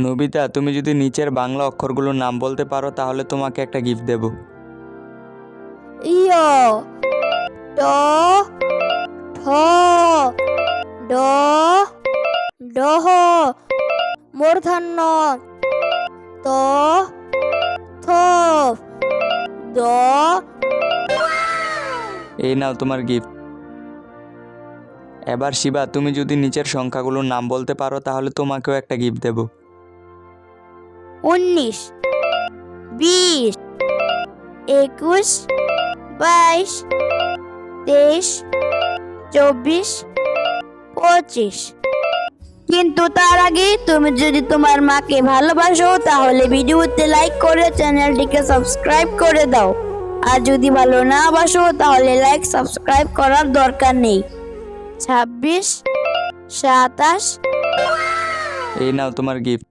Nobita, তুমি যদি নিচের বাংলা অক্ষরগুলোর নাম বলতে পারো তাহলে তোমাকে একটা গিফট দেব। ইয়, ট, ঠ, ড, ডহ, মূর্ধন্য, ত, থ, দ। এই নাও তোমার গিফট। এবার শিবা, তুমি যদি নিচের সংখ্যাগুলোর নাম বলতে পারো তাহলে তোমাকেও একটা গিফট দেব। 19, 20, 21, 22, 23, 24, 25। কিন্তু তার আগে তুমি যদি তোমার মাকে ভালোবাসো তাহলে ভিডিওতে লাইক করে চ্যানেলটিকে সাবস্ক্রাইব করে দাও। আর যদি ভালো না বাসো তাহলে লাইক সাবস্ক্রাইব করার দরকার নেই। 26, 27। এই নাও তোমার গিফট।